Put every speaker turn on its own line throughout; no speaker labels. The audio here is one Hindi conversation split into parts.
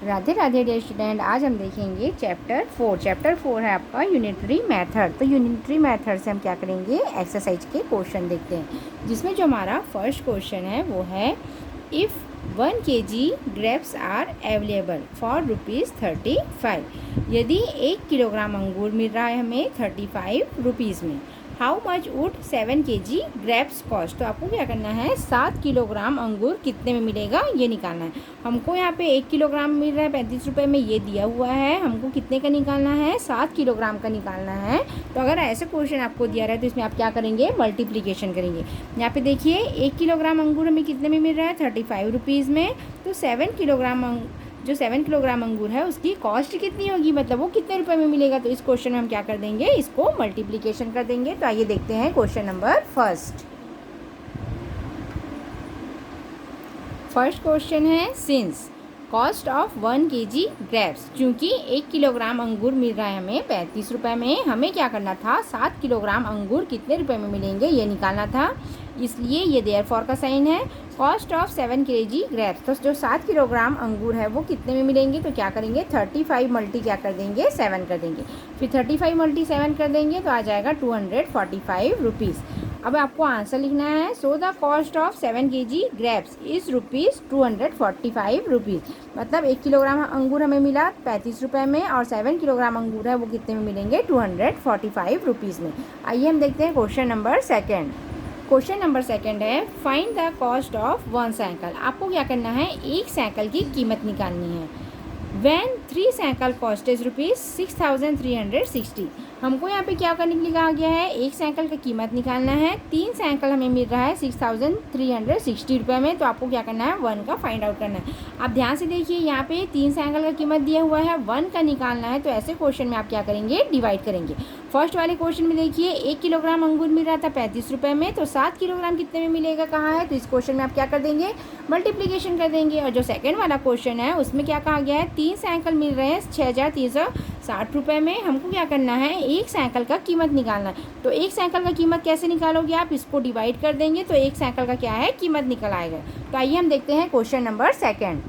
राधे राधे डियर स्टूडेंट, आज हम देखेंगे चैप्टर 4। चैप्टर 4 है आपका यूनिटरी मेथड। तो यूनिटरी मेथड से हम क्या करेंगे, एक्सरसाइज के क्वेश्चन देखते हैं, जिसमें जो हमारा फर्स्ट क्वेश्चन है वो है if 1 kg grapes are available for ₹35। यदि 1 किलोग्राम अंगूर मिल रहा है हमें 35 रुपीज़ में, how much would 7 kg grapes cost. तो आपको क्या करना है, 7 किलोग्राम अंगूर कितने में मिलेगा ये निकालना है। हमको यहाँ पे 1 किलोग्राम मिल रहा है 35 रुपये में, ये दिया हुआ है। हमको कितने का निकालना है, 7 किलोग्राम का निकालना है। तो अगर ऐसे क्वेश्चन आपको दिया रहा है तो इसमें आप क्या करेंगे, मल्टीप्लीकेशन करेंगे। यहाँ पे देखिए 1 किलोग्राम अंगूर हमें कितने में मिल रहा है, 35 रुपीज़ में। तो 7 किलोग्राम अंगूर है उसकी कॉस्ट कितनी होगी, मतलब वो कितने रुपए में मिलेगा। तो इस क्वेश्चन में हम क्या कर देंगे, इसको मल्टीप्लिकेशन कर देंगे। तो आइए देखते हैं क्वेश्चन नंबर फर्स्ट क्वेश्चन है since cost of 1 kg grapes, क्योंकि 1 किलोग्राम अंगूर मिल रहा है हमें 35 रुपये में, हमें क्या करना था, 7 किलोग्राम अंगूर कितने रुपए में मिलेंगे ये निकालना था, इसलिए ये देयरफॉर का साइन है। कॉस्ट ऑफ 7 kg ग्रेप्स, तो जो 7 किलोग्राम अंगूर है वो कितने में मिलेंगे, तो क्या करेंगे 35 मल्टी क्या कर देंगे 7 कर देंगे, फिर 35 मल्टी 7 कर देंगे तो आ जाएगा 245 रुपीज़। अब आपको आंसर लिखना है, so the cost of 7 kg grapes is ₹245 rupees. मतलब 1 किलोग्राम अंगूर हमें मिला 35 रुपये में और 7 किलोग्राम अंगूर है वो कितने में मिलेंगे, 245 रुपीज़ में। आइए हम देखते हैं question number second. Question number second है find the cost of 1 cycle. आपको क्या करना है, एक साइकिल की कीमत निकालनी है। When 3 cycle cost is ₹6,360। हमको यहाँ पे क्या करने के लिए कहा गया है, एक साइकिल का कीमत निकालना है। 3 साइकिल हमें मिल रहा है 6,360 रुपये में। तो आपको क्या करना है, 1 का फाइंड आउट करना है। आप ध्यान से देखिए, यहाँ पे 3 साइकिल का कीमत दिया हुआ है, 1 का निकालना है। तो ऐसे क्वेश्चन में आप क्या करेंगे, डिवाइड करेंगे। फर्स्ट वाले क्वेश्चन में देखिए 1 किलोग्राम अंगूर मिल रहा था 35 रुपये में, तो 7 किलोग्राम कितने में मिलेगा कहाँ है, तो इस क्वेश्चन में आप क्या कर देंगे, मल्टीप्लीकेशन कर देंगे। और जो सेकंड वाला क्वेश्चन है उसमें क्या कहा गया है, 3 साइकिल मिल रहे हैं 6,360 रुपये में, हमको क्या करना है, एक साइकिल का कीमत निकालना है। तो एक साइकिल का कीमत कैसे निकालोगे आप, इसको डिवाइड कर देंगे तो एक साइकिल का क्या है, कीमत निकल आएगा। तो आइए हम देखते हैं question number second.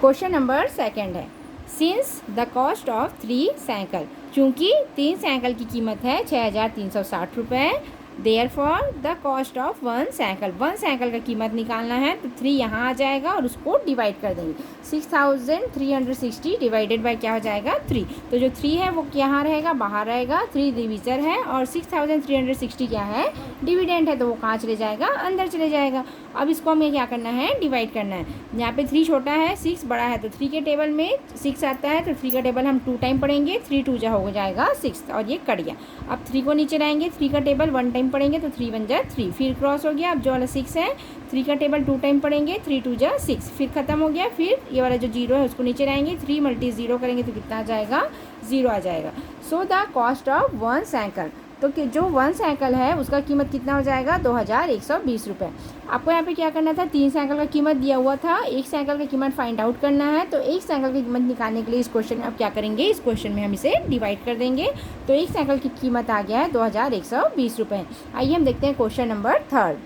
Question number second है since the cost of 3 cycle, चूँकि 3 साइकिल की कीमत है 6,360 रुपये, therefore the cost of 1 cycle, 1 cycle का कीमत निकालना है। तो 3 यहाँ आ जाएगा और उसको डिवाइड कर देंगे। 6,360 डिवाइडेड बाय क्या हो जाएगा, 3। तो जो 3 है वो यहाँ रहेगा, बाहर रहेगा, 3 डिविजर है और 6,360 क्या है, डिविडेंड है, तो वो कहाँ चले जाएगा, अंदर चले जाएगा। अब इसको हमें क्या करना है, डिवाइड करना है। यहाँ पे 3 छोटा है, 6 बड़ा है, तो 3 के टेबल में 6 आता है, तो 3 का टेबल हम 2 टाइम पढ़ेंगे, 3 2 जा हो जाएगा 6 और ये कट गया। अब 3 को नीचे लाएंगे, 3 का टेबल 1 टाइम पढ़ेंगे तो 3 1 जा 3, फिर क्रॉस हो गया। अब जो वाला 6 है 3 का टेबल 2 टाइम पढ़ेंगे, 3 2 जा 6, फिर खत्म हो गया। फिर ये वाला जो 0 है उसको नीचे लाएंगे, 3 मल्टी 0 करेंगे तो कितना आ जाएगा, 0 आ जाएगा। So the cost of 1 cycle, तो कि जो 1 साइकिल है उसका कीमत कितना हो जाएगा, 2,120 रुपये। आपको यहाँ पे क्या करना था, 3 साइकिल का कीमत दिया हुआ था, एक साइकिल का कीमत फाइंड आउट करना है। तो एक साइकिल की कीमत निकालने के लिए इस क्वेश्चन में आप क्या करेंगे, इस क्वेश्चन में हम इसे डिवाइड कर देंगे। तो एक साइकिल की कीमत आ गया है 2,120 रुपये। आइए हम देखते हैं question number third.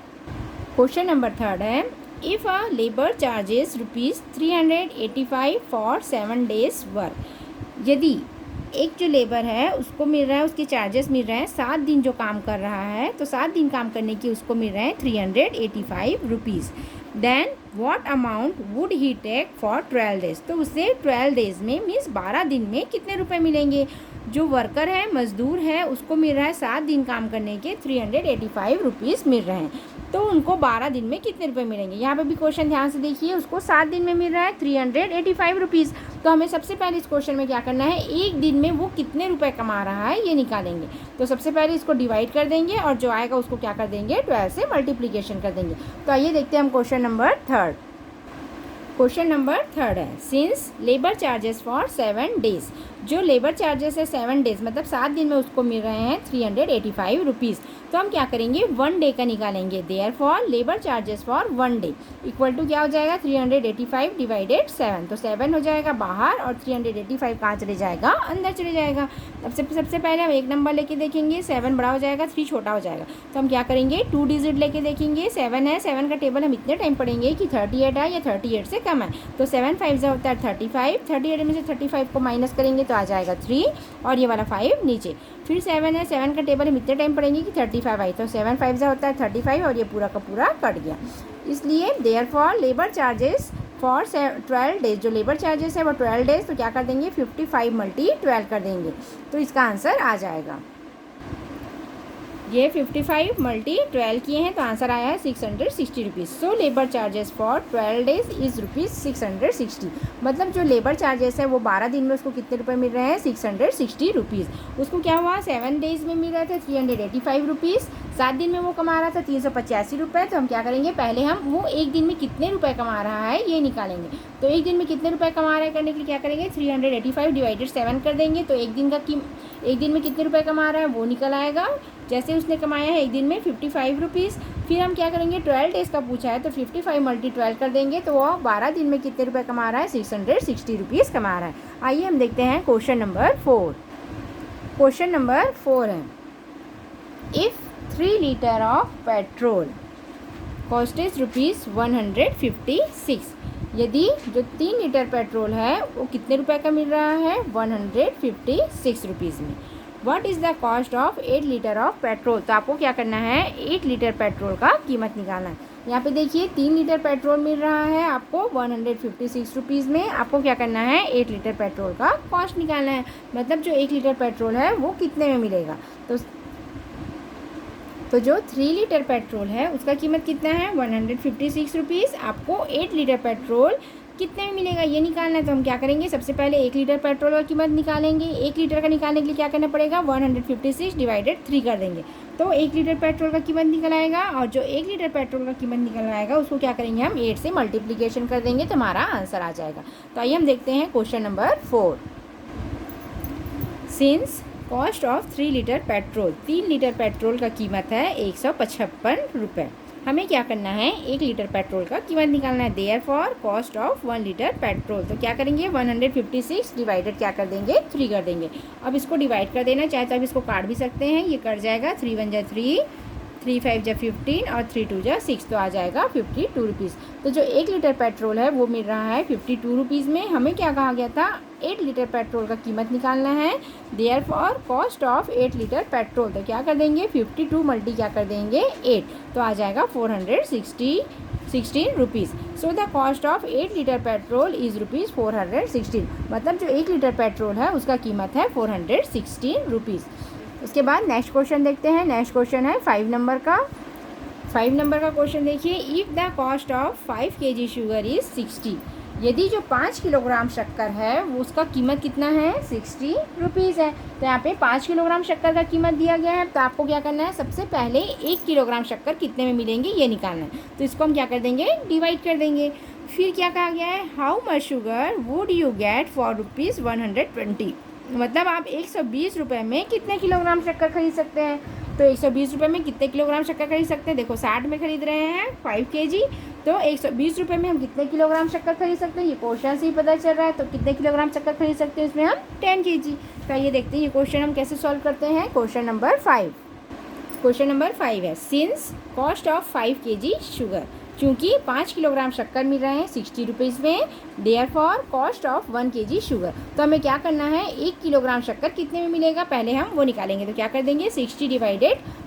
Question number third है if a labour charges ₹385 for 7 days work. यदि एक जो लेबर है उसको मिल रहा है, उसके चार्जेस मिल रहे हैं 7 दिन जो काम कर रहा है, तो 7 दिन काम करने की उसको मिल रहे हैं 385 rupees, then what amount would he take for 12 days। तो उसे 12 days में मीन्स 12 दिन में कितने रुपए मिलेंगे। जो वर्कर है, मजदूर है, उसको मिल रहा है 7 दिन काम करने के 385 रुपीज़ मिल रहे हैं, तो उनको 12 दिन में कितने रुपए मिलेंगे। यहाँ पे भी क्वेश्चन ध्यान से देखिए, उसको 7 दिन में मिल रहा है 385 रुपीज़। तो हमें सबसे पहले इस क्वेश्चन में क्या करना है, एक दिन में वो कितने रुपए कमा रहा है ये निकालेंगे। तो सबसे पहले इसको डिवाइड कर देंगे और जो आएगा उसको क्या कर देंगे, 12 से मल्टीप्लीकेशन कर देंगे। तो आइए देखते हैं हम question number third. Question number third है since labour charges for 7 days, जो लेबर चार्जेस है 7 days मतलब 7 दिन में उसको मिल रहे हैं 385 रुपीज़। तो हम क्या करेंगे, 1 डे का निकालेंगे। Therefore labour charges for 1 day equal to क्या हो जाएगा, 385 डिवाइडेड 7, तो 7 हो जाएगा बाहर और 385 कहाँ चले जाएगा, अंदर चले जाएगा। अब सबसे पहले हम एक नंबर लेके देखेंगे, 7 बड़ा हो जाएगा, 3 छोटा हो जाएगा। तो हम क्या करेंगे, 2 डिजिट लेके देखेंगे। 7 है, 7 का टेबल हम इतने टाइम पढ़ेंगे कि 38 है या 38 से कम है। तो 7 5 होता है 35, 38 में से 35 को माइनस करेंगे तो आ जाएगा 3 और ये वाला 5 नीचे। फिर 7 है, 7 का टेबल हम इतने टाइम पढ़ेंगे कि 35 आई, तो 7 5 होता है 35 और ये पूरा का पूरा कट गया। इसलिए therefore labour charges for 12 days, जो लेबर चार्जेस है वो 12 डेज, तो क्या कर देंगे 55 × 12 कर देंगे, तो इसका आंसर आ जाएगा। ये 55 × 12 किए हैं तो आंसर आया है 660 rupees. So labour charges for 12 days is ₹660। मतलब जो लेबर चार्जेस है वो 12 दिन में उसको कितने रुपए मिल रहे हैं 660 रुपीज़। उसको क्या हुआ 7 डेज में मिल रहे थे 385 रुपीज़, 7 दिन में वो कमा रहा था 385 रुपये। तो हम क्या करेंगे, पहले हम वो एक दिन में कितने रुपए कमा रहा है ये निकालेंगे। तो एक दिन में कितने रुपए कमा रहा है करने के लिए क्या करेंगे 385 / 7 कर देंगे, तो एक दिन में कितने रुपए कमा रहा है वो निकल आएगा। जैसे उसने कमाया है एक दिन में 55 रुपीज़। फिर हम क्या करेंगे 12 डेज़ का पूछा है तो 55 × 12 कर देंगे, तो वो 12 दिन में कितने रुपए कमा रहा है 660 रुपीज़ कमा रहा है। आइए हम देखते हैं क्वेश्चन नंबर 4। क्वेश्चन नंबर 4 है, if 3 litre of petrol cost is ₹156, यदि जो 3 लीटर पेट्रोल है वो कितने रुपए का मिल रहा है 156 रुपीज़ में। What is the cost of 8 litre of petrol. तो आपको क्या करना है 8 लीटर पेट्रोल का कीमत निकालना है। यहाँ पे देखिए 3 लीटर पेट्रोल मिल रहा है आपको 156 रुपीज़ में। आपको क्या करना है 8 लीटर पेट्रोल का कॉस्ट निकालना है, मतलब जो 1 लीटर पेट्रोल है वो कितने में मिलेगा। तो जो 3 लीटर पेट्रोल है उसका कीमत कितना है 156 रुपीज़। आपको 8 लीटर पेट्रोल कितने में मिलेगा ये निकालना है। तो हम क्या करेंगे, सबसे पहले 1 लीटर पेट्रोल का कीमत निकालेंगे। 1 लीटर का निकालने के लिए क्या करना पड़ेगा 156 / 3 कर देंगे, तो 1 लीटर पेट्रोल का कीमत निकल आएगा। और जो 1 लीटर पेट्रोल का कीमत निकल आएगा उसको क्या करेंगे हम 8 से मल्टीप्लिकेशन कर देंगे, तो हमारा आंसर आ जाएगा। तो आइए हम देखते हैं question number 4। Since cost of 3 litre petrol, 3 litre petrol का कीमत है 155 रुपये। हमें क्या करना है 1 लीटर पेट्रोल का कीमत निकालना है। Therefore cost of 1 litre petrol, तो क्या करेंगे 156 डिवाइडेड क्या कर देंगे 3 कर देंगे। अब इसको डिवाइड कर देना, चाहे तो आप इसको काट भी सकते हैं, ये कट जाएगा 3 × 1 = 3, 3 × 5 = 15 और 3 × 2 = 6, तो आ जाएगा 52 रुपीज़। तो जो 1 लीटर पेट्रोल है वो मिल रहा है 52 रुपीज़ में। हमें क्या कहा गया था 8 लीटर पेट्रोल का कीमत निकालना है। Therefore cost of 8 litre petrol, तो क्या कर देंगे 52 × क्या कर देंगे 8, तो आ जाएगा 416 rupees. So the cost of 8 litre petrol is ₹416। मतलब जो 1 लीटर पेट्रोल है उसका कीमत है 416 रुपीज़। उसके बाद नेक्स्ट क्वेश्चन देखते हैं। नेक्स्ट क्वेश्चन है 5 नंबर का। 5 नंबर का क्वेश्चन देखिए, if the cost of 5 kg sugar is 60, यदि जो 5 किलोग्राम शक्कर है वो उसका कीमत कितना है 60 रुपीज़ है। तो यहाँ पे 5 किलोग्राम शक्कर का कीमत दिया गया है, तो आपको क्या करना है सबसे पहले 1 किलोग्राम शक्कर कितने में मिलेंगे ये निकालना है। तो इसको हम क्या कर देंगे डिवाइड कर देंगे। फिर क्या कहा गया है, how much sugar would you get for ₹120, मतलब आप 120 रुपये में कितने किलोग्राम शक्कर खरीद सकते हैं। तो 120 रुपये में कितने किलोग्राम शक्कर खरीद सकते हैं, देखो 60 में खरीद रहे हैं 5 kg, तो 120 रुपये में हम कितने किलोग्राम शक्कर खरीद सकते हैं ये क्वेश्चन से ही पता चल रहा है। तो कितने किलोग्राम शक्कर खरीद सकते हैं इसमें हम 10 kg। तो ये देखते हैं ये क्वेश्चन हम कैसे सॉल्व करते हैं। Question number 5। क्वेश्चन नंबर 5 है, since cost of 5 kg sugar, क्योंकि 5 किलोग्राम शक्कर मिल रहे हैं 60 रुपीज़ में। Therefore cost of 1 kg sugar, तो हमें क्या करना है 1 किलोग्राम शक्कर कितने में मिलेगा पहले हम वो निकालेंगे। तो क्या कर देंगे 60 /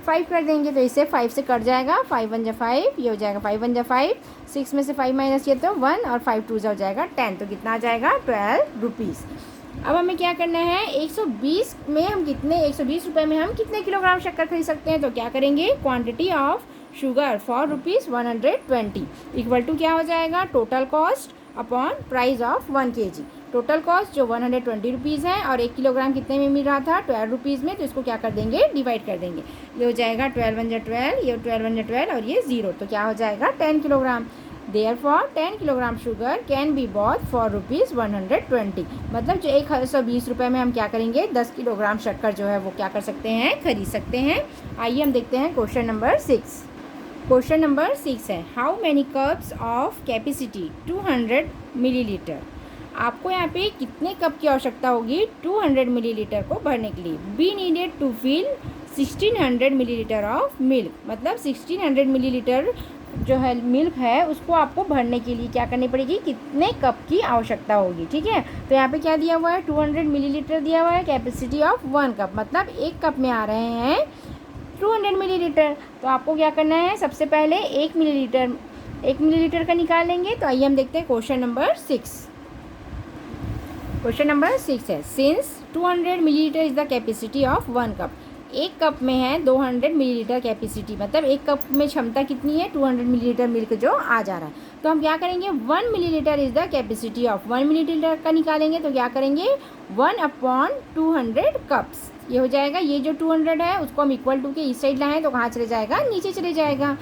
5 कर देंगे, तो इससे 5 से कट जाएगा, 5 × 1 = 5, ये हो जाएगा 5 × 1 = 5, 6 में से 5 माइनस किया तो 1 और 5 × 2 हो जाएगा 10, तो कितना आ जाएगा 12 रुपीज़। अब हमें क्या करना है 120 में हम कितने 120 रुपये में हम कितने किलोग्राम शक्कर खरीद सकते हैं। तो क्या करेंगे quantity of sugar for ₹120 equal to क्या हो जाएगा total cost upon price of 1 kg। Total cost जो 120 रुपीज़ है और 1 किलोग्राम कितने में मिल रहा था 12 रुपीज़ में, तो इसको क्या कर देंगे डिवाइड कर देंगे। ये हो जाएगा 12 × 1 = 12, ये 12 × 1 = 12 और ये 0, तो क्या हो जाएगा 10 kilogram. Therefore 10 kilogram sugar cane be bought for ₹120, मतलब जो 120 रुपये में हम क्या करेंगे 10 किलोग्राम शक्कर जो है वो क्या कर सकते हैं खरीद सकते हैं। आइए हम देखते हैं क्वेश्चन नंबर 6। क्वेश्चन नंबर 6 है, how many cups of capacity 200 millilitre, आपको यहाँ पे कितने कप की आवश्यकता होगी 200 मिलीलीटर को भरने के लिए। Be needed to fill 1600 millilitre of milk, मतलब 1600 मिलीलीटर जो है मिल्क है उसको आपको भरने के लिए क्या करनी पड़ेगी, कितने कप की आवश्यकता होगी। ठीक है, तो यहाँ पे क्या दिया हुआ है, 200 मिलीलीटर दिया हुआ है, कैपेसिटी ऑफ 1 कप, मतलब 1 कप में आ रहे हैं 200 मिलीलीटर। तो आपको क्या करना है, सबसे पहले 1 मिलीलीटर का निकालेंगे। तो आइए हम देखते हैं क्वेश्चन नंबर 6। क्वेश्चन नंबर 6 है, since 200 millilitre is the capacity of 1 cup. 1 cup में है 200 मिलीलीटर कैपेसिटी, मतलब 1 कप में क्षमता कितनी है, 200 मिलीलीटर मिल्क जो आ जा रहा है। तो हम क्या करेंगे, 1 millilitre is the capacity of 1 millilitre का निकालेंगे। तो क्या करेंगे, 1/200 कप्स, ये हो जाएगा। ये जो 200 है उसको हम इक्वल टू के इस साइड लाएँ तो कहाँ चले जाएगा, नीचे चले जाएगा।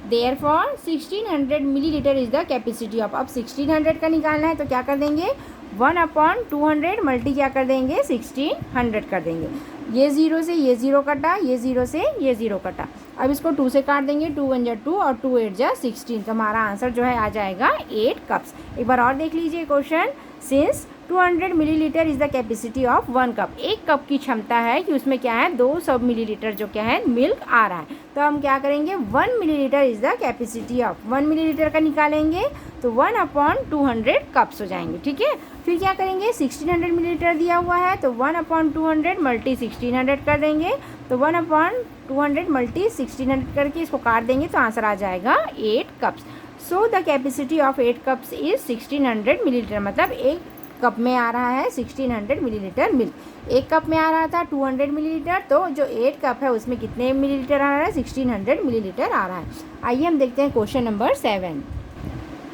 Therefore 1600 millilitre is the capacity of, अब 1600 का निकालना है तो क्या कर देंगे, 1/200 मल्टी क्या कर देंगे, 1600 कर देंगे। ये 0 से ये 0 कटा, ये 0 से ये 0 कटा। अब इसको 2 से काट देंगे, 2 1 जा 2 और 2 8 जा 16। तो हमारा आंसर जो है आ जाएगा 8 कप्स। एक बार और देख लीजिए question, since 200 millilitre is the capacity of 1 cup. 1 cup की क्षमता है कि उसमें क्या है, 200 मिलीलीटर जो क्या है मिल्क आ रहा है। तो हम क्या करेंगे, 1 millilitre is the capacity of 1 millilitre का निकालेंगे तो 1/200 कप्स हो जाएंगे। ठीक है, फिर क्या करेंगे, 1600 मिलीलीटर दिया हुआ है तो 1/200 मल्टी 1600 कर देंगे। तो 1/200 मल्टी 1600 करके इसको काट देंगे तो आंसर आ जाएगा 8 cups. So the capacity of 8 cups is 1600 millilitre, मतलब 1 कप में आ रहा है 1600 मिलीलीटर मिल्क। 1 कप में आ रहा था 200 मिलीलीटर, तो जो 8 कप है उसमें कितने मिलीलीटर आ रहा है, 1600 मिलीलीटर आ रहा है। आइए हम देखते हैं क्वेश्चन नंबर 7।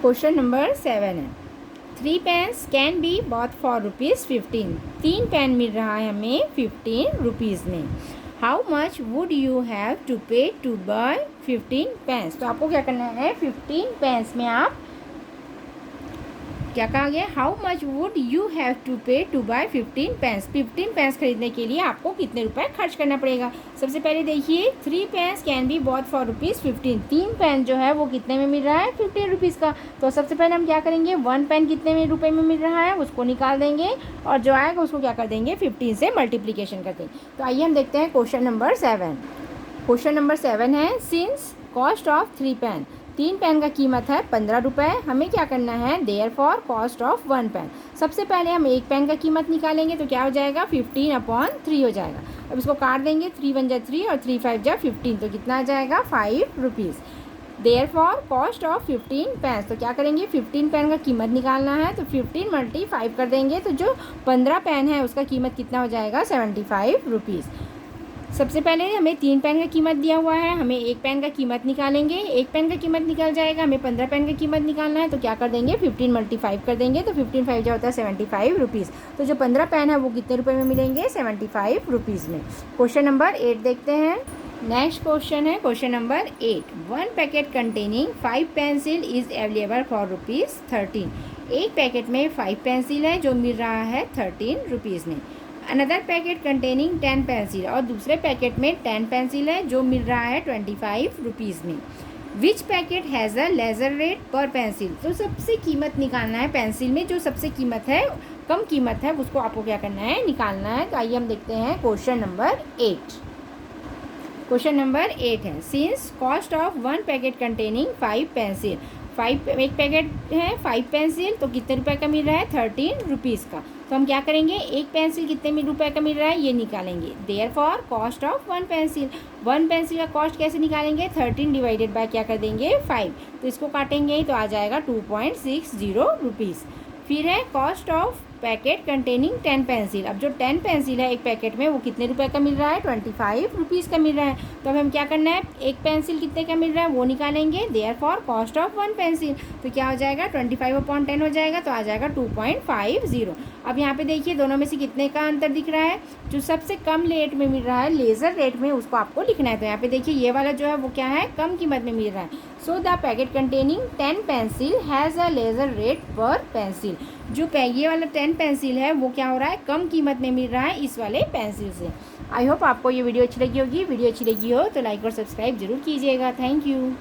क्वेश्चन नंबर 7 है, 3 pens can be bought for ₹15। 3 pen मिल रहा है हमें 15 रुपीज़ में। How much would you have to pay to buy 15 pens. तो आपको क्या करना है, 15 पेन्स में आप क्या कहा गया, how much would you have to pay to buy 15 pens. 15 pens खरीदने के लिए आपको कितने रुपए खर्च करना पड़ेगा। सबसे पहले देखिए, 3 pens can be bought for ₹15। 3 pen जो है वो कितने में मिल रहा है, 15 रुपीज़ का। तो सबसे पहले हम क्या करेंगे, 1 पेन कितने में रुपए में मिल रहा है उसको निकाल देंगे और जो आएगा उसको क्या कर देंगे, 15 से मल्टीप्लीकेशन कर देंगे। तो आइए हम देखते हैं क्वेश्चन नंबर 7। क्वेश्चन नंबर 7 है, since cost of 3 pen. 3 pen का कीमत है 15 रुपये। हमें क्या करना है, देयरफॉर कॉस्ट ऑफ 1 पेन। सबसे पहले हम 1 पेन का कीमत निकालेंगे तो क्या हो जाएगा, 15/3 हो जाएगा। अब इसको काट देंगे, 3 1 जा 3 और 3 5 जा 15, तो कितना आ जाएगा, 5 rupees. Therefore cost of 15 pen, तो क्या करेंगे, 15 पेन का कीमत निकालना है तो 15 मल्टी 5 कर देंगे तो जो 15 पेन है उसका कीमत कितना हो जाएगा, 75 रुपीज़। सबसे पहले हमें 3 पेन का कीमत दिया हुआ है, हमें 1 पेन का कीमत निकालेंगे। 1 पेन का कीमत निकल जाएगा, हमें 15 पेन का कीमत निकालना है तो क्या कर देंगे, 15 मल्टी 5 कर देंगे तो 15 5 जो होता है 75 रुपीज़। तो जो 15 पेन है वो कितने रुपए में मिलेंगे, 75 रुपीज़ में। क्वेश्चन नंबर 8 देखते हैं। नेक्स्ट क्वेश्चन है question number 8, 1 packet containing 5 pencil is available for ₹13। 1 packet में 5 पेंसिल है जो मिल रहा है 13 रुपीज़ में। अनदर पैकेट कंटेनिंग 10 पेंसिल, और दूसरे पैकेट में 10 पेंसिल है जो मिल रहा है 25 रुपीज़ में। Which packet has a lesser rate per pencil. तो सबसे कीमत निकालना है, पेंसिल में जो सबसे कीमत है, कम कीमत है, उसको आपको क्या करना है, निकालना है। तो आइए हम देखते हैं क्वेश्चन नंबर 8। क्वेश्चन नंबर 8 है, since cost of 1 packet containing 5 pencil. 1 packet है 5 पेंसिल, तो कितने रुपए का मिल रहा है, 13 रुपीज़ का। तो हम क्या करेंगे, 1 पेंसिल कितने रुपए का मिल रहा है ये निकालेंगे। Therefore cost of 1 pencil, 1 pencil का कॉस्ट कैसे निकालेंगे, 13 डिवाइडेड बाय क्या कर देंगे, 5। तो इसको काटेंगे तो आ जाएगा 2.60 रुपीज़। फिर है cost of packet containing 10 pencil. अब जो 10 पेंसिल है 1 पैकेट में वो कितने रुपए का मिल रहा है, 25 रुपीज़ का मिल रहा है। तो अब हम क्या करना है, 1 पेंसिल कितने का मिल रहा है वो निकालेंगे। देयरफॉर कॉस्ट ऑफ 1 पेंसिल, तो क्या हो जाएगा, 25/10 हो जाएगा तो आ जाएगा 2.50। अब यहाँ पे देखिए दोनों में से कितने का अंतर दिख रहा है, जो सबसे कम रेट में मिल रहा है, लेज़र रेट में, उसको आपको लिखना है। तो यहाँ पे देखिए ये वाला जो है वो क्या है, कम कीमत में मिल रहा है। So the packet containing 10 pencil has a lesser rate per pencil. जो ये वाला 10 पेंसिल है वो क्या हो रहा है, कम कीमत में मिल रहा है इस वाले पेंसिल से। आई होप आपको ये वीडियो अच्छी लगी होगी। वीडियो अच्छी लगी हो तो लाइक और सब्सक्राइब जरूर कीजिएगा। Thank you.